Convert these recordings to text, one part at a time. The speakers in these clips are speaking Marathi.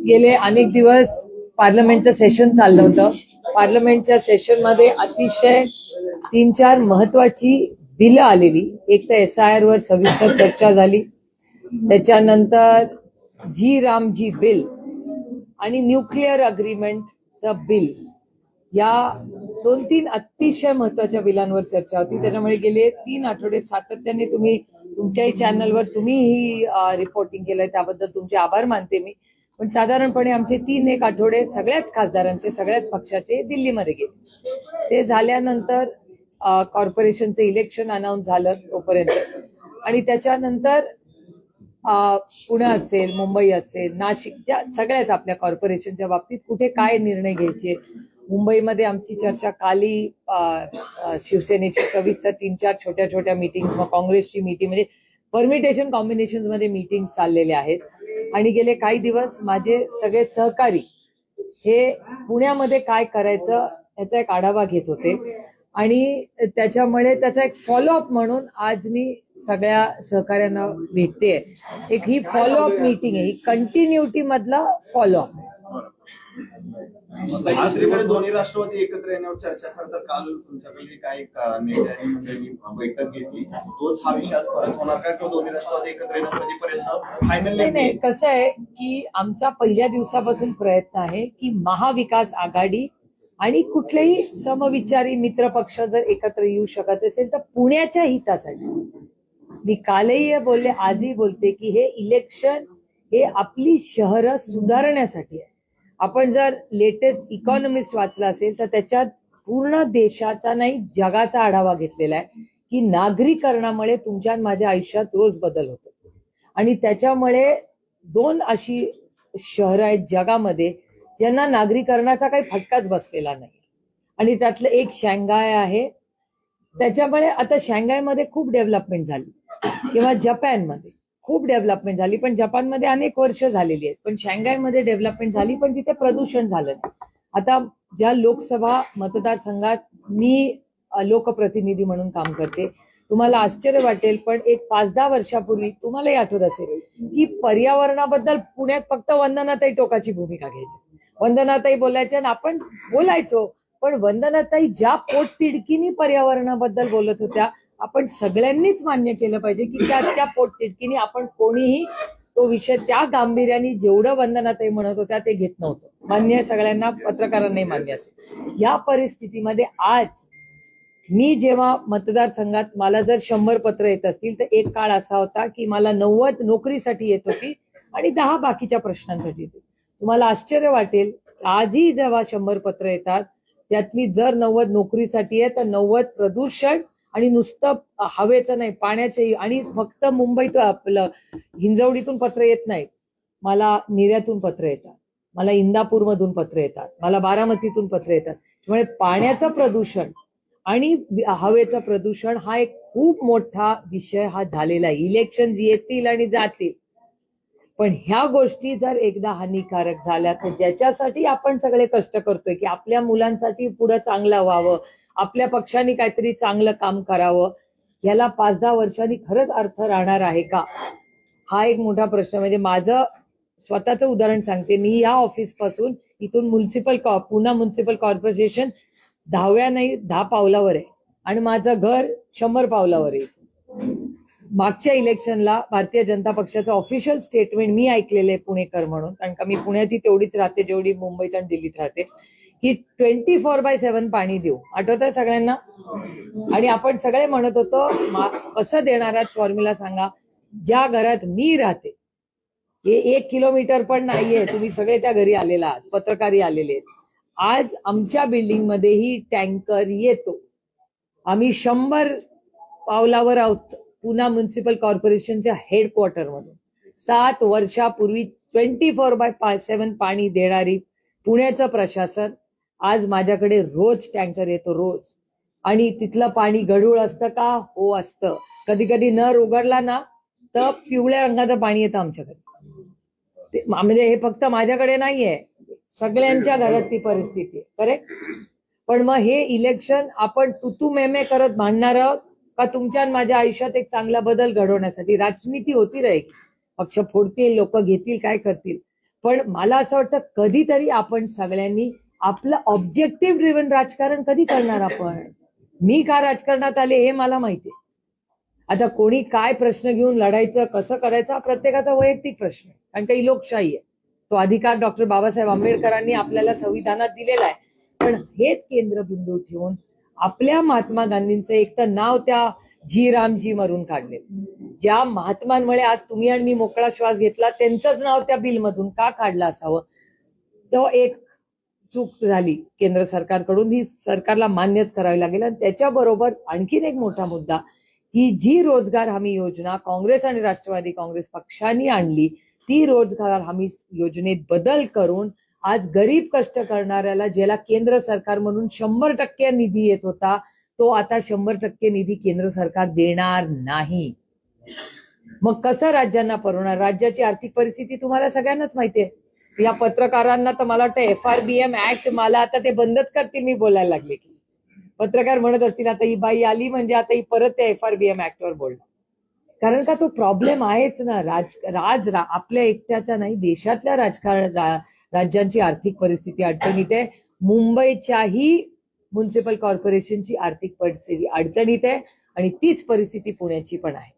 गेले अनेक दिवस पार्लमेंटचं सेशन चाललं होतं. पार्लमेंटच्या सेशनमध्ये अतिशय 3-4 महत्वाची बिलं आलेली. एक तर SIR वर सविस्तर चर्चा झाली, त्याच्यानंतर रामजी बिल आणि न्यूक्लिअर अग्रीमेंटचं बिल, या 2-3 अतिशय महत्वाच्या बिलांवर चर्चा होती. त्याच्यामुळे गेले 3 आठवडे सातत्याने तुम्ही तुमच्याही चॅनलवर तुम्ही ही रिपोर्टिंग केलंय, त्याबद्दल तुमचे आभार मानते मी. पण साधारणपणे आमचे 3-1 आठवडे सगळ्याच खासदारांचे, सगळ्याच पक्षाचे दिल्लीमध्ये गेले. ते झाल्यानंतर कॉर्पोरेशनचं इलेक्शन अनाऊन्स झालं तोपर्यंत, आणि त्याच्यानंतर पुणे असेल, मुंबई असेल, नाशिकच्या सगळ्याच आपल्या कॉर्पोरेशनच्या बाबतीत कुठे काय निर्णय घ्यायचे. मुंबईमध्ये आमची चर्चा काली शिवसेनेची सविस्तर 3-4 छोट्या छोट्या मीटिंग, मग काँग्रेसची मीटिंग, म्हणजे परमिटेशन कॉम्बिनेशन मध्ये मीटिंग चाललेल्या आहेत. आणि गेले काही दिवस माझे सगळे सहकारी हे पुण्यामध्ये काय करायचं याचा एक आढावा घेत होते, आणि त्याच्यामुळे त्याचा एक फॉलोअप म्हणून आज मी सगळ्या सहकार्यांना भेटते. एक ही फॉलोअप मीटिंग आहे, ही कंटिन्युटी मधला फॉलोअप. दोन्ही राष्ट्रवादी एकत्र येण्यावर चर्चा. खरं तर काल तुमच्याकडे काही नेत्यांनी मंडळी बैठक घेतली, तोच हा विषय परत होणार का, किंवा दोन्ही राष्ट्रवादी एकत्र येणं कधीपर्यंत फायनल? नाही, कसं आहे की आमचा पहिल्या दिवसापासून प्रयत्न आहे की महाविकास आघाडी आणि कुठलेही समविचारी मित्र पक्ष जर एकत्र येऊ शकत असेल तर पुण्याच्या हितासाठी. मी कालही बोलले, आजही बोलते की हे इलेक्शन हे आपली शहरं सुधारण्यासाठी आहे. आपण जर लेटेस्ट इकॉनॉमिस्ट वाचला असेल तर त्याच्यात पूर्ण देशाचा नाही जगाचा आढावा घेतलेला आहे की नागरीकरणामुळे तुमच्या माझ्या आयुष्यात रोज बदल होतो. आणि त्याच्यामुळे 2 अशी शहरं आहेत जगामध्ये ज्यांना नागरीकरणाचा काही फटकाच बसलेला नाही, आणि त्यातलं एक शांघाय आहे. त्याच्यामुळे आता शांघायमध्ये खूप डेव्हलपमेंट झाली, किंवा जपानमध्ये खूप डेव्हलपमेंट झाली, पण जपानमध्ये अनेक वर्ष झालेली आहेत. पण शांघायमध्ये डेव्हलपमेंट झाली, पण तिथे प्रदूषण झालं नाही. आता ज्या लोकसभा मतदारसंघात मी लोकप्रतिनिधी म्हणून काम करते, तुम्हाला आश्चर्य वाटेल पण एक 5-10 वर्षापूर्वी तुम्हालाही आठवत असेल की पर्यावरणाबद्दल पुण्यात फक्त वंदनाताई टोकाची भूमिका घ्यायची. वंदनाताई बोलायच्या आणि आपण बोलायचो, पण वंदनाताई ज्या पोटतिडकीनी पर्यावरणाबद्दल बोलत होत्या, आपण सगळ्यांनीच मान्य केलं पाहिजे की त्या पोटतिडकीनी आपण कोणीही तो विषय त्या गांभीर्याने जेवढं वंदनाताई म्हणत होत्या ते घेत नव्हतं. मान्य सगळ्यांना, पत्रकारांनाही मान्य असेल. या परिस्थितीमध्ये आज मी जेव्हा मतदारसंघात मला जर 100 पत्र येत असतील तर एक काळ असा होता की मला 90 नोकरीसाठी येत होती आणि 10 बाकीच्या प्रश्नांसाठी येते. तुम्हाला आश्चर्य वाटेल, आजही जेव्हा 100 पत्र येतात त्यातली जर 90 नोकरीसाठी आहे तर 90 प्रदूषण आणि नुसतं हवेचं नाही, पाण्याचंही. आणि फक्त मुंबईत आपलं हिंजवडीतून पत्र येत नाहीत, मला निर्यातून पत्र येतात, मला इंदापूरमधून पत्र येतात, मला बारामतीतून पत्र येतात. त्यामुळे पाण्याचं प्रदूषण आणि हवेचं प्रदूषण हा एक खूप मोठा विषय हा झालेला आहे. इलेक्शन येतील आणि जातील, पण ह्या गोष्टी जर एकदा हानिकारक झाल्या तर ज्याच्यासाठी आपण सगळे कष्ट करतोय की आपल्या मुलांसाठी पुढे चांगलं व्हावं, आपल्या पक्षाने काहीतरी चांगलं काम करावं, याला 5-10 वर्षांनी खरंच अर्थ राहणार आहे का, हा एक मोठा प्रश्न. म्हणजे माझं स्वतःचं उदाहरण सांगते. मी या ऑफिस पासून इथून पुणे म्युन्सिपल कॉर्पोरेशन 10 पावलावर आहे आणि माझं घर 100 पावलावर आहे. मागच्या इलेक्शनला भारतीय जनता पक्षाचं ऑफिशियल स्टेटमेंट मी ऐकलेलं आहे पुणेकर म्हणून, कारण का मी पुण्यात तेवढीच राहते जेवढी मुंबईत आणि दिल्लीत राहते, की 24/7 पाणी देऊ. आठवतंय सगळ्यांना? आणि आपण सगळे म्हणत होतो कसं देणार आहात फॉर्म्युला सांगा. ज्या घरात मी राहते हे 1 किलोमीटर पण नाहीये, तुम्ही सगळे त्या घरी आलेला आहात, पत्रकारही आलेले आहेत. आज आमच्या बिल्डिंग मध्येही टँकर येतो. आम्ही 100 पावलावर आहोत पुणे म्युन्सिपल कॉर्पोरेशनच्या हेडक्वार्टर मधून. 7 वर्षापूर्वी 24/7 पाणी देणारी पुण्याचं प्रशासन, आज माझ्याकडे रोज टँकर येतो, रोज. आणि तिथलं पाणी गढूळ असतं का? हो असतं. कधी कधी नळ उघडला ना तर पिवळ्या रंगाचं पाणी येतं आमच्याकडे. म्हणजे हे फक्त माझ्याकडे नाहीये, सगळ्यांच्या घरात ती परिस्थिती आहे. करेक्ट? पण मग हे इलेक्शन आपण तुतू मेमे करत भांडणार आहोत का तुमच्या आणि माझ्या आयुष्यात एक चांगला बदल घडवण्यासाठी? राजनीती होती राहील, पक्ष फोडतील, लोक घेतील, काय करतील, पण मला असं वाटतं कधीतरी आपण सगळ्यांनी आपलं ऑब्जेक्टिव्ह ड्रिव्हन राजकारण कधी करणार आपण. मी का राजकारणात आले हे मला माहितीये. आता कोणी काय प्रश्न घेऊन लढायचं, कसं करायचं हा प्रत्येकाचा वैयक्तिक प्रश्न आहे, कारण काही लोकशाही आहे. तो अधिकार डॉक्टर बाबासाहेब आंबेडकरांनी आपल्याला संविधानात दिलेला आहे. पण हेच केंद्रबिंदू ठेवून आपल्या महात्मा गांधींचं एक तर नाव त्या जी रामजी मरून काढले, ज्या महात्मांमुळे आज तुम्ही आणि मी मोकळा श्वास घेतला, त्यांचंच नाव त्या बिलमधून का काढलं असावं. तो एक चूक झाली केंद्र सरकारकडून, ही सरकारला मान्यच करावी लागेल. आणि त्याच्याबरोबर आणखीन एक मोठा मुद्दा की जी रोजगार हमी योजना काँग्रेस आणि राष्ट्रवादी काँग्रेस पक्षांनी आणली, ती रोजगार हमी योजनेत बदल करून आज गरीब कष्ट करणाऱ्याला, ज्याला केंद्र सरकार म्हणून 100% निधी येत होता, तो आता 100% निधी केंद्र सरकार देणार नाही. मग कसं राज्यांना परवणार. राज्याची आर्थिक परिस्थिती तुम्हाला सगळ्यांनाच माहितीये. या पत्रकारांना तर मला वाटतं FRBM ऍक्ट, मला आता ते बंदच करतील मी बोलायला लागले की. पत्रकार म्हणत असतील आता ही बाई आली म्हणजे आता ही परत त्या FRBM ऍक्टवर बोलणार. कारण का तो प्रॉब्लेम आहेच ना. आपल्या एकट्याचा नाही, देशातल्या राज्यांची आर्थिक परिस्थिती अडचणीत आहे. मुंबईच्याही म्युन्सिपल कॉर्पोरेशनची आर्थिक परिस्थिती अडचणीत आहे आणि तीच परिस्थिती पुण्याची पण आहे.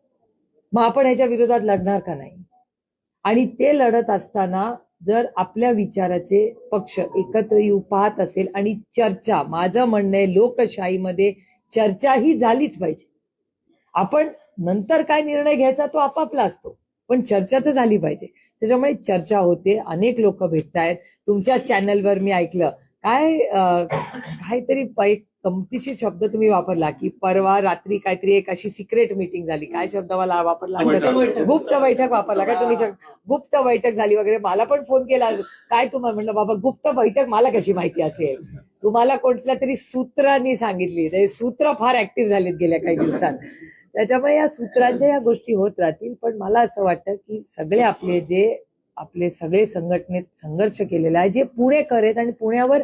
मग आपण ह्याच्या विरोधात लढणार का नाही. आणि ते लढत असताना जर आपल्या विचाराचे पक्ष एकत्र येऊ पाहत असेल आणि चर्चा, माझं म्हणणं आहे लोकशाहीमध्ये चर्चा ही झालीच पाहिजे. आपण नंतर काय निर्णय घ्यायचा तो आपापला असतो, पण चर्चा तर झाली पाहिजे. त्याच्यामुळे चर्चा होते, अनेक लोक भेटतायत. तुमच्या चॅनलवर मी ऐकलं काहीतरी एक गमतीशीर शब्द तुम्ही वापरला की परवा रात्री काहीतरी एक अशी सिक्रेट मीटिंग झाली. काय शब्द मला वापरला, गुप्त बैठक वापरला काय तुम्ही. गुप्त बैठक झाली वगैरे. मला पण फोन केला, काय तुम्हाला म्हटलं बाबा गुप्त बैठक मला कशी माहिती असेल, तुम्हाला कोणत्या तरी सूत्रांनी सांगितली. ते सूत्र फार ऍक्टिव्ह झालीत गेल्या काही दिवसात. त्याच्यामुळे या सूत्रांच्या या गोष्टी होत राहतील. पण मला असं वाटतं की सगळे आपले सगळे संघटनेत संघर्ष केलेला आहे, जे पुणेकर आहेत आणि पुण्यावर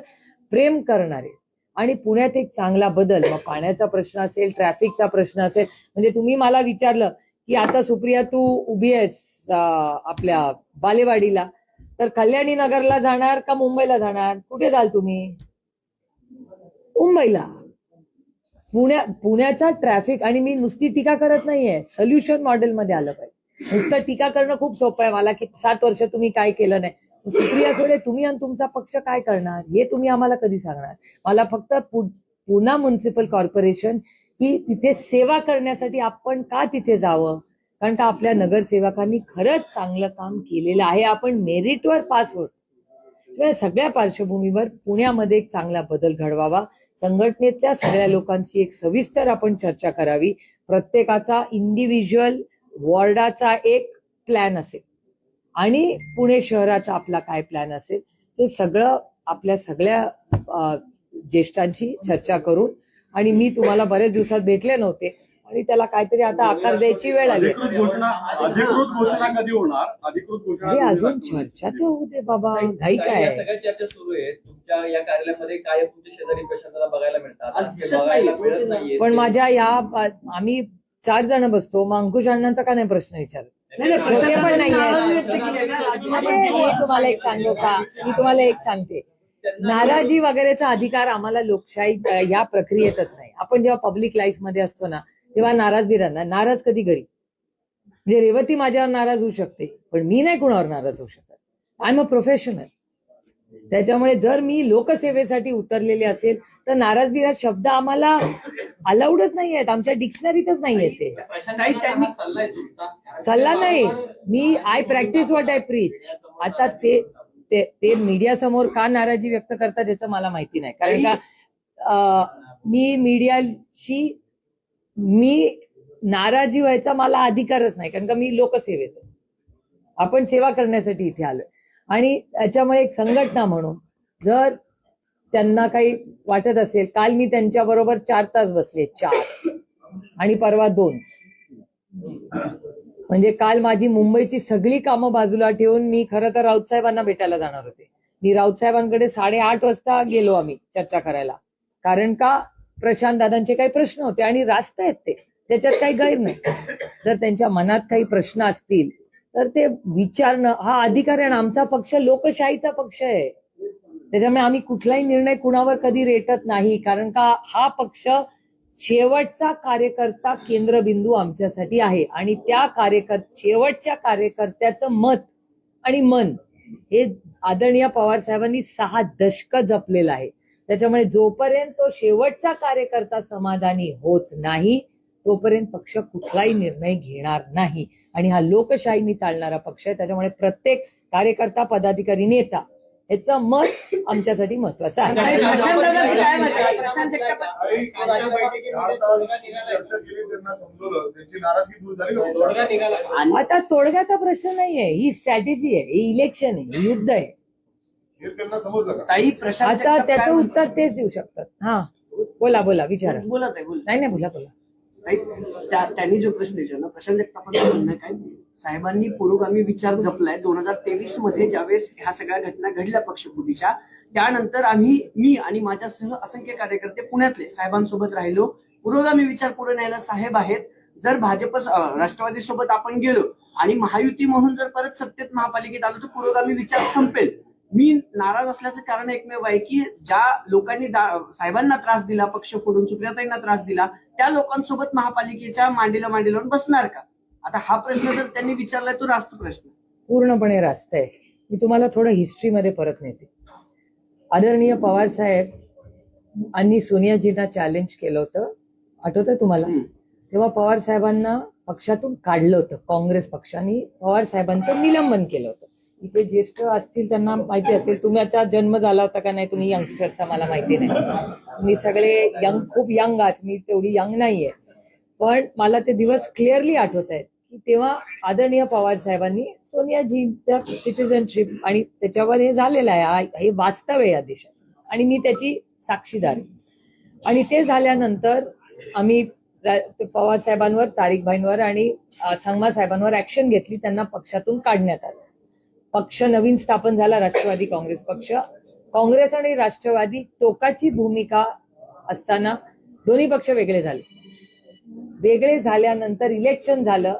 प्रेम करणारे, आणि पुण्यात एक चांगला बदल. मग पाण्याचा प्रश्न असेल, ट्रॅफिकचा प्रश्न असेल. म्हणजे तुम्ही मला विचारलं की आता सुप्रिया तू उभी आहेस आपल्या बालेवाडीला, तर कल्याणी नगरला जाणार का मुंबईला जाणार, कुठे जाल तुम्ही. मुंबईला. पुण्याचा ट्रॅफिक, आणि मी नुसती टीका करत नाहीये, सोल्युशन मॉडेलमध्ये आलं पाहिजे. नुसतं टीका करणं खूप सोपं आहे. मला की 7 वर्ष तुम्ही काय केलं नाही. सुप्रिया सोडे, तुम्ही आणि तुमचा पक्ष काय करणार हे तुम्ही आम्हाला कधी सांगणार. मला फक्त पुणा म्युन्सिपल कॉर्पोरेशन ही तिथे सेवा करण्यासाठी आपण का तिथे जावं, कारण का आपल्या नगरसेवकांनी खरंच चांगलं काम केलेलं आहे. आपण मेरिटवर पास होतो. सगळ्या पार्श्वभूमीवर पुण्यामध्ये एक चांगला बदल घडवावा. संघटनेतल्या सगळ्या लोकांची एक सविस्तर आपण चर्चा करावी. प्रत्येकाचा इंडिव्हिज्युअल वॉर्डाचा एक प्लॅन असेल आणि पुणे शहराचा आपला काय प्लॅन असेल, हे सगळं आपल्या सगळ्या ज्येष्ठांची चर्चा करून. आणि मी तुम्हाला बरेच दिवसात भेटले नव्हते आणि त्याला काहीतरी आता आकार द्यायची वेळ आली. अधिकृत घोषणा कधी होणार. अधिकृत घोषणा अजून चर्चा तर होऊ दे बाबा, घाई काय. सगळ्या चर्चा सुरू आहे. तुमच्या या कार्यालयामध्ये काय तुमच्या शेजारी पेशंटला बघायला मिळतात, बघायला मिळत नाहीये. पण माझ्या आम्ही 4 जण बसतो, मग अंकुश अण्णांचा का नाही प्रश्न विचारत. ते पण नाहीये. मी तुम्हाला एक सांगू का, मी तुम्हाला एक सांगते, नाराजी वगैरेचा अधिकार आम्हाला लोकशाही या प्रक्रियेतच नाही. आपण जेव्हा पब्लिक लाईफ मध्ये असतो ना, तेव्हा नाराज बी राहणार. नाराज कधी घरी, म्हणजे रेवती माझ्यावर नाराज होऊ शकते, पण मी नाही कुणावर नाराज होऊ शकत. I am a professional. त्याच्यामुळे जर मी लोकसेवेसाठी उतरलेले असेल तर नाराजगी हा शब्द आम्हाला अलाउडच नाही आहेत, आमच्या डिक्शनरीतच नाही येते. सल्ला नाही, मी I practise what I preach. आता ते मीडिया समोर का नाराजी व्यक्त करतात याचं मला माहिती नाही, कारण का मी मीडियाशी नाराजी व्हायचा मला अधिकारच नाही, कारण का मी लोकसेवेत, आपण सेवा करण्यासाठी इथे आलोय. आणि त्याच्यामुळे एक संघटना म्हणून जर त्यांना काही वाटत असेल, काल मी त्यांच्या बरोबर 4 तास बसले, 4 आणि परवा 2. म्हणजे काल माझी मुंबईची सगळी कामं बाजूला ठेवून मी खरं तर राऊत साहेबांना भेटायला जाणार होते. मी राऊत साहेबांकडे 8:30 वाजता गेलो आम्ही चर्चा करायला, कारण का प्रशांत दादांचे काही प्रश्न होते आणि रास्त आहेत ते, त्याच्यात काही गैर नाही. जर त्यांच्या मनात काही प्रश्न असतील तर ते विचारणं हा अधिकार आहे आणि आमचा पक्ष लोकशाहीचा पक्ष आहे. त्याच्यामुळे आम्ही कुठलाही निर्णय कुणावर कधी रेटत नाही, कारण का हा पक्ष शेवटचा कार्यकर्ता केंद्रबिंदू आमच्यासाठी आहे आणि त्या शेवटच्या कार्यकर्त्याचं मत आणि मन हे आदरणीय पवार साहेबांनी 6 दशकं जपलेलं आहे. त्याच्यामुळे जोपर्यंत तो शेवटचा कार्यकर्ता समाधानी होत नाही तोपर्यंत पक्ष कुठलाही निर्णय घेणार नाही आणि हा लोकशाहीने चालणारा पक्ष आहे. त्याच्यामुळे प्रत्येक कार्यकर्ता, पदाधिकारी, नेता याचं मत आमच्यासाठी महत्वाचं आहे. प्रशांतदादांचं काय मत आहे? प्रशांत जगताप चर्चा केली, त्यांना समजवलं, त्यांची नाराजगी दूर झाली का? तोडगा निघाला. आणि आता तोडग्याचा प्रश्न नाहीये, ही स्ट्रॅटेजी आहे, ही इलेक्शन आहे, हे युद्ध आहे. हे त्यांना समजलं का? ताई प्रशांत आता जगताप काय त्याचं म्हणतात? उत्तर तेच देऊ शकतात. हा बोला विचारा. बोलत आहे बोल नाही बोला. ताई, त्यांनी जो प्रश्न विचारला, प्रशांत जगतापांचं म्हणणं काय, साहेबांनी पुरोगामी विचार जपलाय. 2023 मध्ये ज्यावेळेस ह्या सगळ्या घटना घडल्या पक्षफुटीच्या, त्यानंतर मी आणि माझ्यासह असंख्य कार्यकर्ते पुण्यातले साहेबांसोबत राहिलो. पुरोगामी विचार पुढे न्यायला साहेब आहेत. जर भाजप राष्ट्रवादी सोबत आपण गेलो आणि महायुती म्हणून जर परत सत्तेत महापालिकेत आलो तर पुरोगामी विचार संपेल. मी नाराज असल्याचं कारण एकमेव आहे की ज्या लोकांनी साहेबांना त्रास दिला, पक्ष फोडून सुप्रियाताईंना त्रास दिला, त्या लोकांसोबत महापालिकेच्या मांडीला लावून बसणार का? आता हा प्रश्न जर त्यांनी विचारलाय तो रास्त प्रश्न पूर्णपणे रास्त आहे. मी तुम्हाला थोडं हिस्ट्रीमध्ये परत नेते. आदरणीय पवार साहेब यांनी सोनियाजींना चॅलेंज केलं होतं, आठवतंय तुम्हाला? तेव्हा पवार साहेबांना पक्षातून काढलं होतं. काँग्रेस पक्षाने पवार साहेबांचं निलंबन केलं होतं. इथे ज्येष्ठ असतील त्यांना माहिती असेल, तुमचा जन्म झाला होता का नाही, तुम्ही यंगस्टरचा मला माहिती नाही, तुम्ही सगळे खूप यंग आहात, मी तेवढी यंग नाहीये, पण मला ते दिवस क्लिअरली आठवत आहेत की तेव्हा आदरणीय पवार साहेबांनी सोनियाजींच्या सिटिझनशिप आणि त्याच्यावर हे झालेलं आहे, हे वास्तव आहे या देशाचं आणि मी त्याची साक्षीदार आहे. आणि ते झाल्यानंतर आम्ही पवार साहेबांवर, तारिकभाईंवर आणि संगमा साहेबांवर ऍक्शन घेतली, त्यांना पक्षातून काढण्यात आलं. पक्ष नवीन स्थापन झाला, राष्ट्रवादी काँग्रेस पक्ष. काँग्रेस आणि राष्ट्रवादी टोकाची भूमिका असताना दोन्ही पक्ष वेगळे झाले. वेगळे झाल्यानंतर इलेक्शन झालं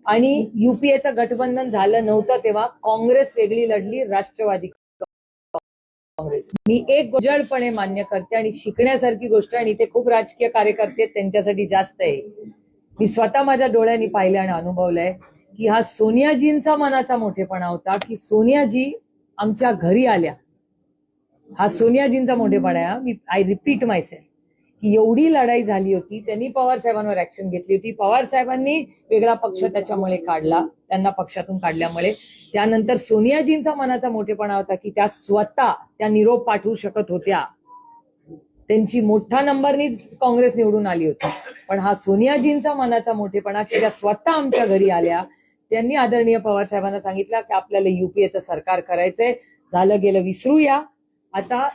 आणि युपीएचं गठबंधन झालं नव्हतं तेव्हा काँग्रेस वेगळी लढली, राष्ट्रवादी काँग्रेस. मी एक उजळपणे मान्य करते आणि शिकण्यासारखी गोष्ट, आणि इथे खूप राजकीय कार्यकर्ते आहेत, त्यांच्यासाठी जास्त आहे. मी स्वतः माझ्या डोळ्यांनी पाहिलं आणि अनुभवलंय की हा सोनियाजींचा मनाचा मोठेपणा होता की सोनियाजी आमच्या घरी आल्या. हा सोनियाजींचा मोठेपणा आहे. आय रिपीट मायसेल्फ की एवढी लढाई झाली होती, त्यांनी पवार साहेबांवर ऍक्शन घेतली होती. पवार साहेबांनी वेगळा पक्ष त्याच्यामुळे काढला, त्यांना पक्षातून काढल्यामुळे. त्यानंतर सोनियाजींचा मनाचा मोठेपणा होता की त्या स्वतः त्या निरोप पाठवू शकत होत्या. त्यांची मोठ्या नंबरनीच काँग्रेस निवडून आली होती, पण हा सोनियाजींचा मनाचा मोठेपणा की त्या स्वतः आमच्या घरी आल्या. त्यांनी आदरणीय पवार साहेबांना सांगितलं की आपल्याला युपीएचं सरकार करायचंय, झालं गेलं विसरूया, आता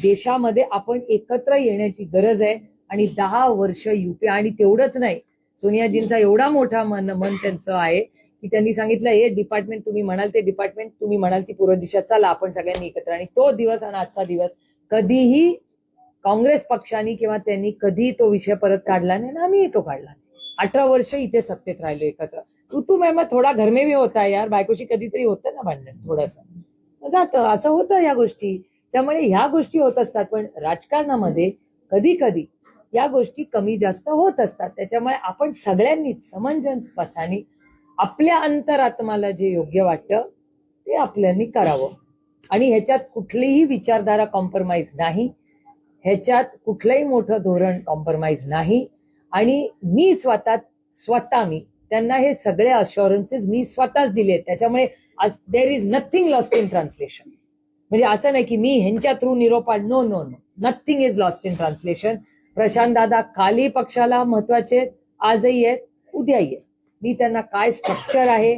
देशामध्ये आपण एकत्र येण्याची गरज आहे. आणि 10 वर्ष युपीए, आणि तेवढंच नाही, सोनियाजींचा एवढा मोठा मन त्यांचं आहे की त्यांनी सांगितलं हे डिपार्टमेंट तुम्ही म्हणाल ते डिपार्टमेंट, तुम्ही म्हणाल ती पूर्व दिशा, चला आपण सगळ्यांनी एकत्र. आणि तो दिवस आणि आजचा दिवस कधीही काँग्रेस पक्षाने किंवा त्यांनी कधी तो विषय परत काढला नाही आणि आम्ही तो काढला. 18 वर्ष इथे सत्तेत राहिलो एकत्र. तू मॅम थोडा घर में भी होता यार, बायकोशी कधीतरी होतं ना भांडण, थोडंसं जातं, असं होतं या गोष्टी. त्यामुळे ह्या गोष्टी होत असतात, पण राजकारणामध्ये कधी कधी या गोष्टी कमी जास्त होत असतात. त्याच्यामुळे आपण सगळ्यांनीच समंजसपणाने आपल्या अंतरात्माला जे योग्य वाटतं ते आपल्यानी करावं. आणि ह्याच्यात कुठलीही विचारधारा कॉम्प्रोमाइज नाही, ह्याच्यात कुठलंही मोठं धोरण कॉम्प्रोमाइज नाही. आणि मी स्वतः मी त्यांना हे सगळे अश्युरन्सेस मी स्वतःच दिले. त्याच्यामुळे there is nothing lost in translation. म्हणजे असं नाही की मी ह्यांच्या थ्रू निरोप, no, nothing is lost in translation. Prashant दादा खाली पक्षाला महत्वाचे आजही आहेत, उद्याही आहेत. मी त्यांना काय स्ट्रक्चर आहे,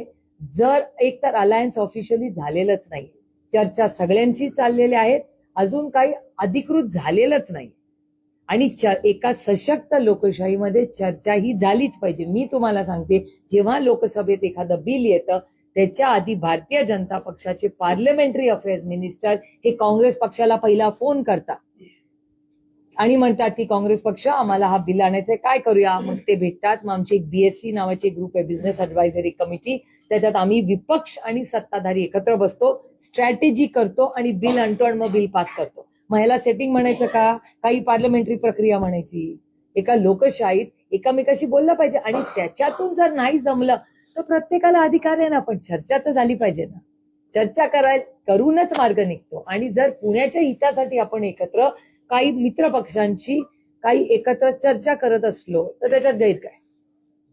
जर एक तर अलायन्स ऑफिशियली झालेलंच नाही, चर्चा सगळ्यांची चाललेल्या आहेत, अजून काही अधिकृत झालेलंच नाही. आणि एका सशक्त लोकशाहीमध्ये चर्चा ही झालीच पाहिजे. मी तुम्हाला सांगते, जेव्हा लोकसभेत एखादं बिल येतं त्याच्या आधी भारतीय जनता पक्षाचे पार्लमेंटरी अफेअर्स मिनिस्टर हे काँग्रेस पक्षाला पहिला फोन करतात आणि म्हणतात की काँग्रेस पक्ष आम्हाला हा बिल आणायचंय, काय करूया. मग ते भेटतात. मग आमची एक BSC नावाची ग्रुप आहे, बिझनेस ऍडवायझरी कमिटी, त्याच्यात आम्ही विपक्ष आणि सत्ताधारी एकत्र बसतो, स्ट्रॅटेजी करतो आणि बिल आणतो आणि मग बिल पास करतो. मग ह्याला सेटिंग म्हणायचं का? काही पार्लमेंटरी प्रक्रिया म्हणायची? एका लोकशाहीत एकामेकाशी बोललं पाहिजे आणि त्याच्यातून जर नाही जमलं तर प्रत्येकाला अधिकार आहे ना, पण चर्चा तर झाली पाहिजे ना. चर्चा करूनच मार्ग निघतो. आणि जर पुण्याच्या हितासाठी आपण एकत्र काही मित्र पक्षांची काही एकत्र चर्चा करत असलो तर त्याच्यात गैर काय?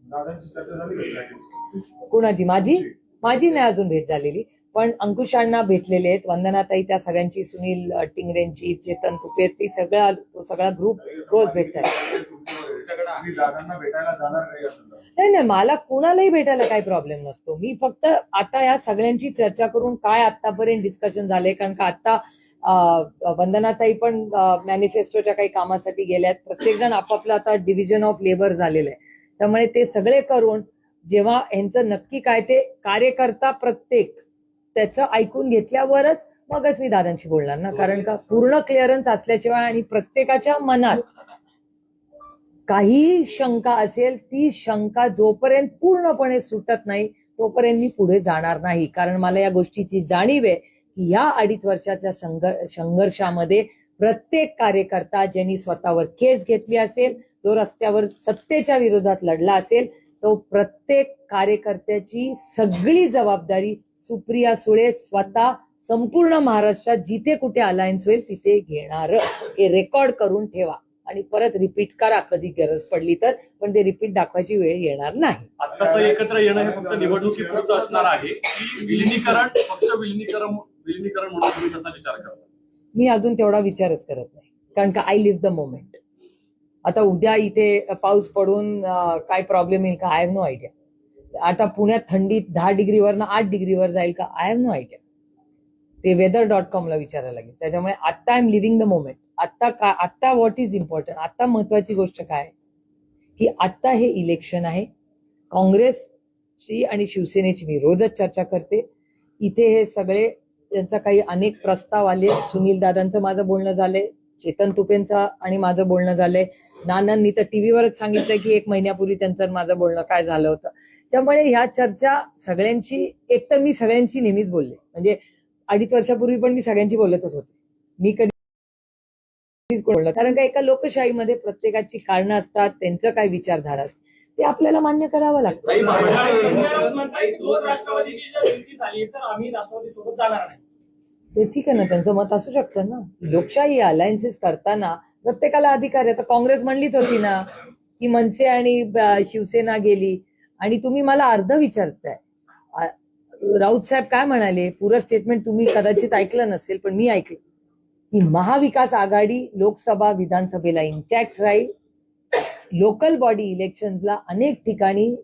दादांची चर्चा झाली का? कुणाची? माझी नाही अजून भेट झालेली, पण अंकुशांना भेटलेले आहेत, वंदनाताई त्या सगळ्यांची, सुनील टिंगरेंची, चेतन तुपे, ती सगळा ग्रुप रोज भेटतात. तुम्ही दादांना भेटायला जाणार काही असं नाही, मला कुणालाही भेटायला काही प्रॉब्लेम नसतो. मी फक्त आता या सगळ्यांची चर्चा करून काय आतापर्यंत डिस्कशन झाले, कारण का आता वंदनाताई पण मॅनिफेस्टोच्या काही कामासाठी गेल्यात, प्रत्येक जण आपापलं आता डिव्हिजन ऑफ लेबर झालेलं आहे. त्यामुळे ते सगळे करून जेव्हा यांचं नक्की काय ते कार्यकर्ता प्रत्येक त्याचं ऐकून घेतल्यावरच मगच मी दादांशी बोलणार ना, कारण का पूर्ण क्लिअरन्स असल्याशिवाय आणि प्रत्येकाच्या मनात काही शंका असेल, ती शंका जोपर्यंत पूर्णपणे सुटत नाही तोपर्यंत मी पुढे जाणार नाही. कारण मला या गोष्टीची जाणीव आहे की या 2.5 वर्षाच्या संघर्षामध्ये प्रत्येक कार्यकर्ता ज्यांनी स्वतःवर केस घेतली असेल, जो रस्त्यावर सत्तेच्या विरोधात लढला असेल, तो प्रत्येक कार्यकर्त्याची सगळी जबाबदारी सुप्रिया सुळे स्वतः संपूर्ण महाराष्ट्रात जिथे कुठे अलायन्स होईल तिथे घेणार. हे रेकॉर्ड करून ठेवा आणि परत रिपीट करा कधी गरज पडली तर, पण ते रिपीट दाखवायची वेळ येणार नाही. आत्ताचं एकत्र येणं हे फक्त निवडणुकीपुरतं असणार आहे. पक्ष विलिनीकरण म्हणून तुम्ही कसा विचार करता? मी अजून तेवढा विचारच करत नाही, कारण का आय लिव्ह द मोमेंट. आता उद्या इथे पाऊस पडून काय प्रॉब्लेम येईल का? I have no idea. आता पुण्यात थंडीत 10 डिग्रीवरनं 8 डिग्रीवर जाईल का? I have no idea. ते weather.com ला विचारायला लागेल. त्याच्यामुळे आता I am living the moment. आता व्हॉट इज इम्पॉर्टंट, आता महत्वाची गोष्ट काय की आता हे इलेक्शन आहे. काँग्रेसची आणि शिवसेनेची मी रोजच चर्चा करते. इथे हे सगळे त्यांचा काही अनेक प्रस्ताव आले. सुनील दादांचं माझं बोलणं झालंय, चेतन तुपेंचं आणि माझं बोलणं झालंय. नानांनी तर टीव्हीवरच सांगितलं की 1 महिन्यापूर्वी त्यांचं माझं बोलणं काय झालं होतं. त्यामुळे ह्या चर्चा सगळ्यांची, एक तर मी सगळ्यांची नेहमीच बोलले, म्हणजे 2.5 वर्षापूर्वी पण मी सगळ्यांची बोलतच होते. मी कधीच बोललं, कारण का एका लोकशाहीमध्ये प्रत्येकाची कारणं असतात, त्यांचं काय विचारधारा असते ते आपल्याला मान्य करावं लागतं. ते ठीक आहे ना, त्यांचं मत असू शकतं ना. लोकशाही अलायन्सेस करताना प्रत्येकाला अधिकार आहे. तर काँग्रेस म्हणलीच होती ना की मनसे आणि शिवसेना गेली, आणि तुम्ही मला अर्ध विचारताय. राऊत साहेब काय म्हणाले, पुरं स्टेटमेंट तुम्ही कदाचित ऐकलं नसेल, पण मी ऐकलं की महाविकास आघाडी लोकसभा विधानसभेला इंटॅक्ट राहील. लोकल बॉडी इलेक्शनला अनेक ठिकाणी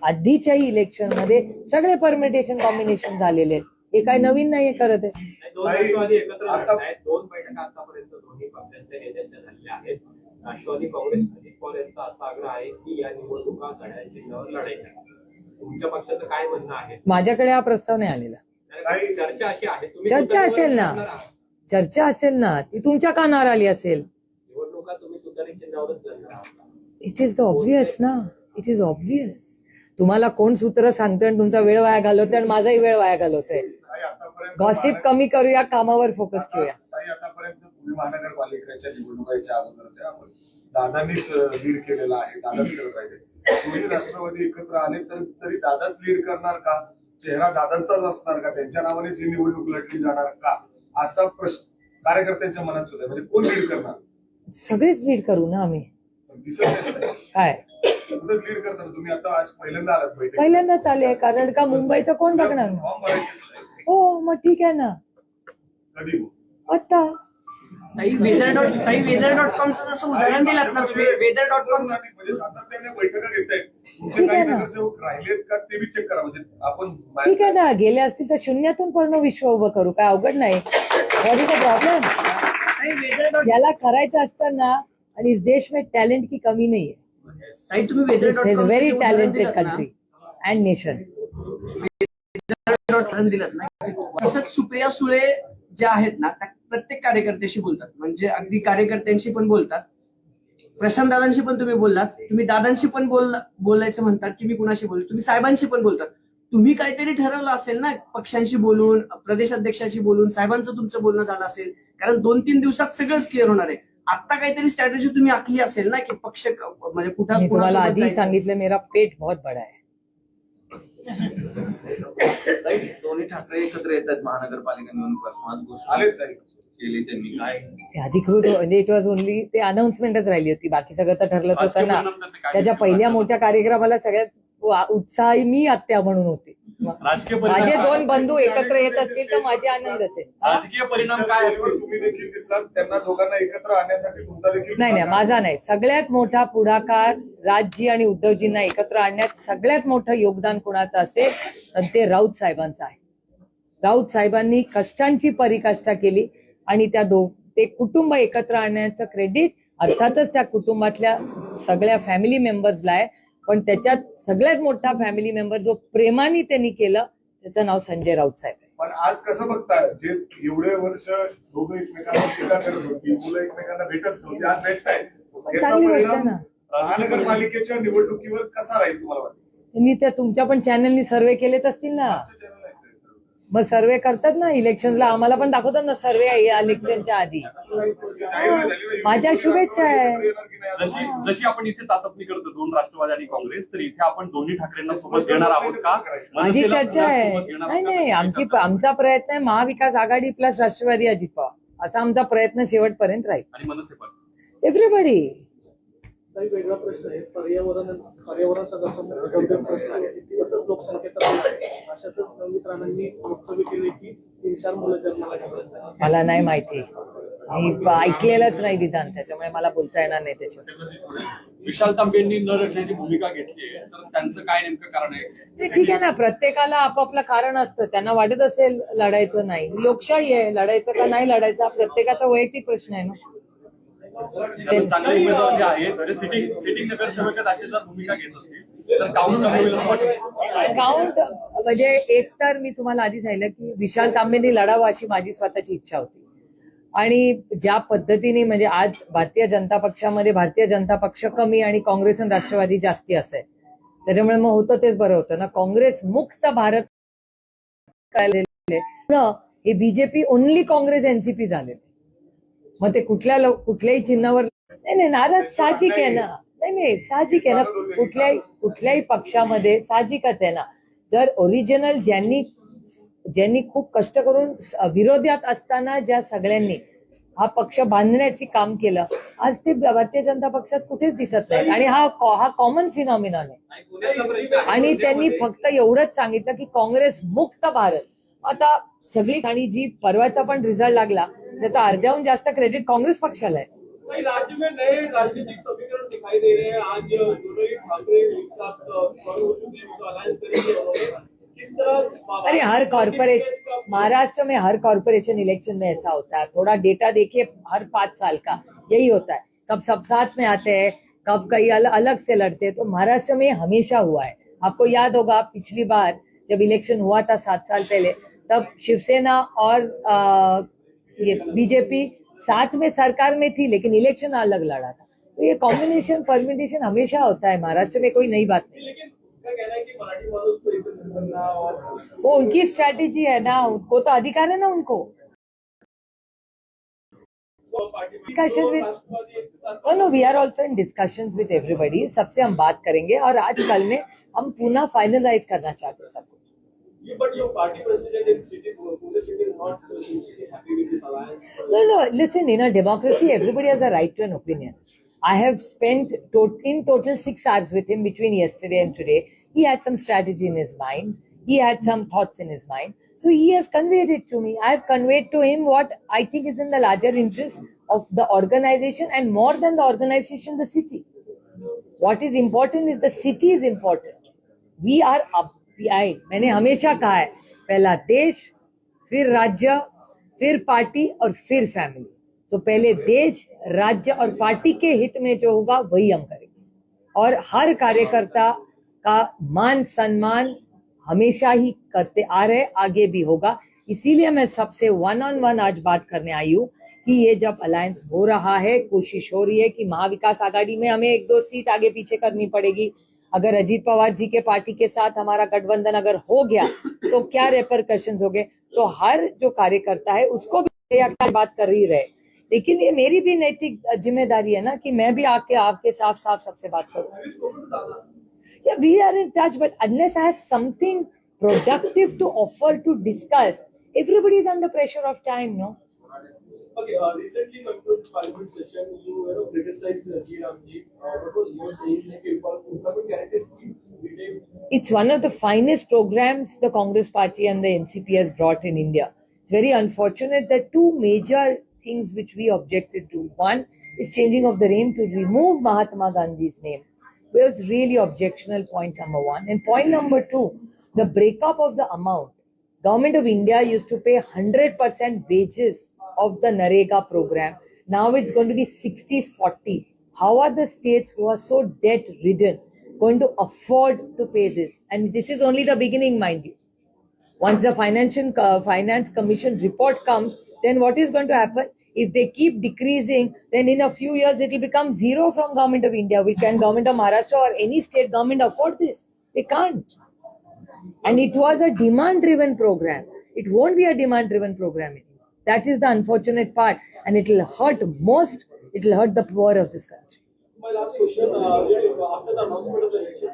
आधीच्याही इलेक्शन मध्ये सगळे परमिटेशन कॉम्बिनेशन झालेले आहेत. हे काय नवीन नाही करत आहे. 2 राष्ट्रवादी एकत्र लढत आहेत. 2 बैठका आतापर्यंत दोन्ही पक्षांच्या नेत्यांच्या झालेल्या आहेत. राष्ट्रवादी काँग्रेस अजित पवार यांचा असा आग्रह आहे की या निवडणुका घड्याळ चिन्हावर लढायच्या. तुमच्या पक्षाचं काय म्हणणं आहे? माझ्याकडे हा प्रस्ताव नाही आलेला. चर्चा अशी आहे, चर्चा असेल ना, चर्चा असेल ना, ती तुमच्या कानावर आली असेल. निवडणुका तुम्ही तुतारी चिन्हावरच लढणार आहात. इट इज द ऑब्व्हियस ना, इट इज ऑब्व्हियस. तुम्हाला कोण सूत्र सांगतोय आणि तुमचा वेळ वाया घालवतोय आणि माझाही वेळ वाया घालवतोय. गॉसिप कमी करूया, कामावर फोकस ठेवूया. आतापर्यंत पुणे महानगरपालिकेच्या निवडणुकाच्या अगोदरच्या आपण दादांनीच लीड केलेला आहे, दादाच करत राहिले. दोन्ही राष्ट्रवादी एकत्र आले तर तरी दादाच लीड करणार का? चेहरा दादांचाच असणार का? त्यांच्या नावानेच ही निवडणूक लढली जाणार का? असा प्रश्न कार्यकर्त्यांच्या मनात सुद्धा आहे. म्हणजे कोण लीड करणार? सगळेच लीड करू ना आम्ही. दिसत नाही काय कुठंच लीड करताना तुम्ही आता आज पहिल्यांदा आलात बैठक. पहिल्यांदाच आले, कारण का मुंबईचं कोण बघणार? फॉर्म भरायचे हो, मग ठीक आहे ना. कधी आता ताई weather.comचं जसं उदाहरण दिलात ना तुम्ही, weather.com म्हणजे सातत्याने बैठका घेत आहेत. तुमचे ठीक आहे काही ना. नगरसेवक राहिलेत का ते बी चेक करा. म्हणजे आपण ठीक आहे ना, गेले असतील तर शून्यातून पूर्ण विश्व उभं करू, काय अवघड नाही. What is the problem? weather.com याला करायचं असतं ना, आणि इस देश में टॅलेंट की कमी नाही आहे. ताई तुम्ही weather.com इज व्हेरी चं उदाहरण टॅलेंटेड दिलंत ना, कंट्री अँड नेशन. उदाहरण दिलंत ना, तसंच सुप्रिया सुळे ज्या आहेत ना, त्या प्रत्येक कार्यकर्त्याशी बोलतात. म्हणजे अगदी कार्यकर्त्यांशी पण बोलतात. प्रशांत दादांशी पण तुम्ही बोललात, तुम्ही दादांशी पण बोलायचं म्हणतात की मी कुणाशी बोलतो, तुम्ही साहेबांशी पण बोलतात. तुम्ही काहीतरी ठरवलं असेल ना, पक्षांशी बोलून, प्रदेशाध्यक्षाशी बोलून, साहेबांचं तुमचं बोलणं झालं असेल, कारण 2-3 दिवसात सगळंच क्लिअर होणार आहे. आता काहीतरी स्ट्रॅटेजी तुम्ही आखली असेल ना, की पक्ष म्हणजे कुठं मी तुम्हाला कुणासोबत आधी जायचं. सांगितलं मेरा पेट बहुत बडा है. ताई, दोन्ही ठाकरे एकत्र येत आहेत महानगरपालिका निवडणुका आज घोषणा आलेत ताई. केली त्यांनी काय ते अधिकृत म्हणजे इट वॉज ओनली ते अनाउन्समेंटच राहिली होती, बाकी सगळं तर ठरलंच होतं राजकीय ना. परिणाम त्याचे काय त्याच्या दिसतील? पहिल्या मोठ्या कार्यक्रमाला सगळ्यात उत्साही मी आत्या म्हणून होते. राजकीय परिणाम माझे काय? दोन बंधू एकत्र येत असतील तर माझे आनंद असेल. राजकीय परिणाम काय असतील? तुम्ही देखील दिसलात, त्यांना दोघांना एकत्र आणण्यासाठी तुमचा देखील नाही माझा नाही, सगळ्यात मोठा पुढाकार राजजी आणि उद्धवजींना एकत्र आणण्यात सगळ्यात मोठं योगदान कोणाचं असेल तर ते राऊत साहेबांचं आहे. राऊत साहेबांनी कष्टांची पराकाष्ठा केली आणि ते कुटुंब एकत्र आणण्याचं क्रेडिट अर्थातच त्या कुटुंबातल्या सगळ्या फॅमिली मेंबर्सला आहे, पण त्याच्यात सगळ्यात मोठा फॅमिली मेंबर जो प्रेमाने त्यांनी केलं त्याचं नाव संजय राऊत साहेब आहे. पण आज कसं बघताय, जे एवढे वर्ष दोघं एकमेकांना टीका करत होती, मुलं एकमेकांना भेटत नव्हती, आज भेटतायत. याचा चांगली गोष्ट आहे परिणाम ना. महानगरपालिकेच्या निवडणुकीवर कसा राहील तुम्हाला वाटतं? त्यांनी त्या तुमच्या पण चॅनलनी सर्वे केलेच असतील ना. मग सर्वे करतात ना इलेक्शनला, आम्हाला पण दाखवतात ना सर्वे इलेक्शनच्या आधी. माझ्या शुभेच्छा आहे. जशी आपण इथे चाचपणी करतो दोन राष्ट्रवादी आणि काँग्रेस, तर इथे आपण दोन्ही ठाकरेंना सोबत घेणार आहोत का? माझी मनसेला चर्चा आहे. सोबत घेणार नाही आहोत का? नाही आमचा प्रयत्न आहे महाविकास आघाडी प्लस राष्ट्रवादी अजित पवार असा आमचा प्रयत्न शेवटपर्यंत राहील. आणि मनसे पण एव्हरीबडी. काही वेगळा प्रश्न आहे. पर्यावरणाचा जसा गंभीर प्रश्न आहे तसंच लोकसंख्येचा प्रश्न आहे. अशातच नवनीत राणांनी वक्तव्य केले की 3-4 मुलं जन्माला घालतात. मला नाही माहिती, मी ऐकलेलंच नाही विधान, त्याच्यामुळे मला बोलता येणार नाही त्याच्यावर. विशाल तांबेंनी न रचण्याची भूमिका घेतली आहे, तर त्यांचं काय नेमकं कारण आहे? ते ठीक आहे ना, प्रत्येकाला आपापलं कारण असतं. त्यांना वाटत असेल लढायचं नाही, लोकशाही आहे, लढायचं का नाही लढायचं हा प्रत्येकाचा वैयक्तिक प्रश्न आहे ना. चांगले उमेदवार जे आहेत ते सिटिंग नगरसेवकात अशी जर भूमिका घेत असतील तर काउंट कमी होईल असं वाटतं. काउंट म्हणजे एक तर मी तुम्हाला आधी सांगितलं की विशाल तांबेंनी लढावं अशी माझी स्वतःची इच्छा होती. आणि ज्या पद्धतीने म्हणजे आज भारतीय जनता पक्षामध्ये भारतीय जनता पक्ष कमी आणि काँग्रेस आणि राष्ट्रवादी जास्ती असे, त्याच्यामुळे मग होतं तेच बरं होतं ना. काँग्रेस मुक्त भारत हे बीजेपी ओनली काँग्रेस एनसीपी झालेले. मग ते कुठल्याही चिन्हावर नाही नाराज साहजिक आहे ना. नाही साहजिक आहे ना, कुठल्याही पक्षामध्ये साहजिकच आहे ना. जर ओरिजिनल ज्यांनी खूप कष्ट करून विरोधात असताना ज्या सगळ्यांनी हा पक्ष बांधण्याची काम केलं, आज ते भारतीय जनता पक्षात कुठेच दिसत नाही. आणि हा कॉमन फिनॉमिनॉन आहे. आणि त्यांनी फक्त एवढंच सांगितलं की काँग्रेस मुक्त भारत. आता सगळी आणि जी परवाचा पण रिझल्ट लागला त्याचा अर्ध्याहून जास्त क्रेडिट काँग्रेस पक्षाला आहे. राज्य में नए राजनीतिक समीकरण दिखाई दे रहे हैं. आज दोनों ही ठाकरे एक साथ हो चुके हैं, अलायंस करेंगे. किस तरह अरे हर कॉर्पोरेशन महाराष्ट्र में हर कॉर्पोरेशन इलेक्शन में ऐसा होता है. थोड़ा डेटा देखिए, हर 5 साल का यही होता है. कब सब साथ में आते हैं, कब कई अलग से लड़ते हैं. तो महाराष्ट्र में हमेशा हुआ है. आपको याद होगा पिछली बार जब इलेक्शन हुआ था 7 साल पहले, तब शिवसेना और ये बीजेपी साथ में सरकार में थी लेकिन इलेक्शन अलग लड़ा था. तो ये कॉम्बिनेशन परम्यूटेशन हमेशा होता है. महाराष्ट्र में कोई नई बात नहीं. लेकिन क्या कहना है कि मराठी वालों को एकत्रित करना और वो उनकी स्ट्रैटेजी है ना, उनको तो अधिकार है ना उनको. Discussion with no we are also in discussions with everybody. सबसे हम बात करेंगे और आज कल में हम पुनः फाइनलाइज करना चाहते हैं सब कुछ. but your party president in city Pune city is not happy with this alliance. No, listen, in a democracy, everybody has a right to an opinion. I have spent in total 6 hours with him between yesterday and today. He had some strategy in his mind. He had some thoughts in his mind. So he has conveyed it to me. I have conveyed to him what I think is in the larger interest of the organization, and more than the organization, the city. What is important is the city is important. We are up. मैंने हमेशा कहा है, पहला देश, फिर राज्य, फिर पार्टी और फिर फैमिली. तो पहले देश, राज्य और पार्टी के हित में जो होगा वही हम करेंगे. और हर कार्यकर्ता का मान सम्मान हमेशा ही करते आ रहे, आगे भी होगा. इसीलिए मैं सबसे 1-on-1 आज बात करने आई हूँ कि ये जब अलायंस हो रहा है, कोशिश हो रही है कि महाविकास आघाड़ी में हमें 1-2 सीट आगे पीछे करनी पड़ेगी, अगर अजीत पवार जी के पार्टी के साथ हमारा गठबंधन अगर हो गया तो क्या रेपरकशंस हो गए, तो हर जो कार्यकर्ता है उसको भी क्या बात कर ही रहे। लेकिन ये मेरी भी नैतिक जिम्मेदारी है ना कि मैं भी आके आपके साफ साफ सबसे बात करूं। Yeah, we are in touch, but unless I have something productive to offer to discuss, everybody is under pressure of time, no? Okay, recently concluded parliament session, you criticized G. Ramji. What was your saying? Like, government guarantee scheme, retail. It's one of the finest programs the Congress Party and the NCP has brought in India. It's very unfortunate that two major things which we objected to. One is changing of the name to remove Mahatma Gandhi's name. Was really objectional, point number one. And point number two, the breakup of the amount. Government of India used to pay 100% wages of the Narega program. Now it's going to be 60-40. How are the states who are so debt ridden going to afford to pay this? And this is only the beginning, mind you. Once the Finance Commission report comes, then what is going to happen? If they keep decreasing, then in a few years it will become zero from Government of India. Can Government of Maharashtra or any state government afford this? They can't. And it was a demand-driven program. It won't be a demand-driven program anymore. That is the unfortunate part. And it will hurt most, it will hurt the poor of this country. My last question, after the announcement of the election,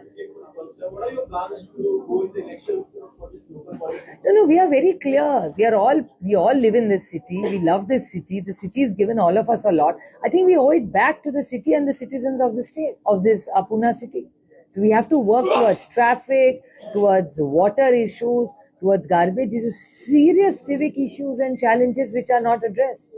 what are your plans to go in the elections for this local policy? No, we are very clear. We all live in this city. We love this city. The city has given all of us a lot. I think we owe it back to the city and the citizens of the state, of this Pune city. So we have to work towards traffic, towards water issues, towards garbage issues, serious civic issues and challenges which are not addressed.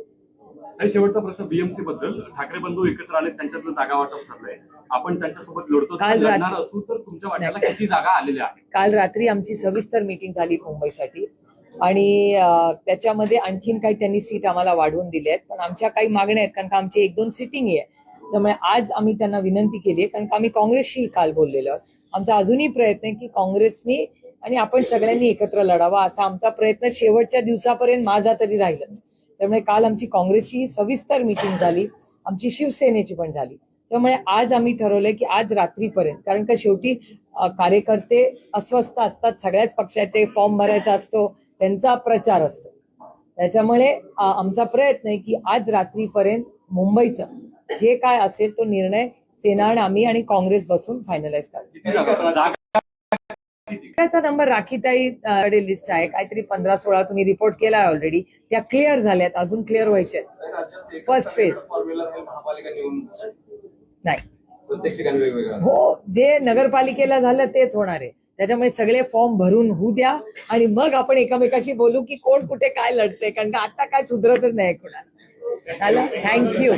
आणि शेवटचा प्रश्न बीएमसी बद्दल. ठाकरे बंधू एकत्र आले, त्यांच्यातलं जागा वाटप ठरलंय. आपण त्यांच्यासोबत लढतो, लढणार असू तर तुमच्या वाट्याला किती जागा आलेल्या आहेत? काल रात्री आमची सविस्तर मीटिंग झाली मुंबईसाठी आणि त्याच्यामध्ये आणखीन काही त्यांनी सीट आम्हाला वाढवून दिले आहेत. पण आमच्या काही मागण्या आहेत, कारण का आमची 1-2 सिटिंग आहे. त्यामुळे आज आम्ही त्यांना विनंती केली आहे, कारण का आम्ही काँग्रेसशी काल बोललेलो आहोत. आमचा अजूनही प्रयत्न आहे की काँग्रेसनी आणि आपण सगळ्यांनी एकत्र लढावा, असा आमचा प्रयत्न शेवटच्या दिवसापर्यंत माझा तरी राहिलाच. त्यामुळे काल आमची काँग्रेसची सविस्तर मीटिंग झाली, आमची शिवसेनेची पण झाली. त्यामुळे आज आम्ही ठरवलंय की आज रात्रीपर्यंत, कारण का शेवटी कार्यकर्ते अस्वस्थ असतात, सगळ्याच पक्षाचे फॉर्म भरायचा असतो, त्यांचा प्रचार असतो. त्याच्यामुळे आमचा प्रयत्न आहे की आज रात्रीपर्यंत मुंबईचं जे काय असेल तो निर्णय सेना आणि आम्ही आणि काँग्रेस बसून फायनलाइज करू. त्याचा नंबर राखीताई लिस्ट आहे, काहीतरी 15-16 तुम्ही रिपोर्ट केलाय ऑलरेडी. त्या क्लिअर झाल्यात, अजून क्लिअर व्हायचे फर्स्ट फेज. महापालिका निवडणूक नाही, प्रत्येक ठिकाणी वेगवेगळं. हो, जे नगरपालिकेला झालं तेच होणार आहे. त्याच्यामुळे सगळे फॉर्म भरून होऊ द्या आणि मग आपण एकमेकाशी बोलू की कोण कुठे काय लढते, कारण का आता काय सुधरतच नाही कोणाला. थँक्यू.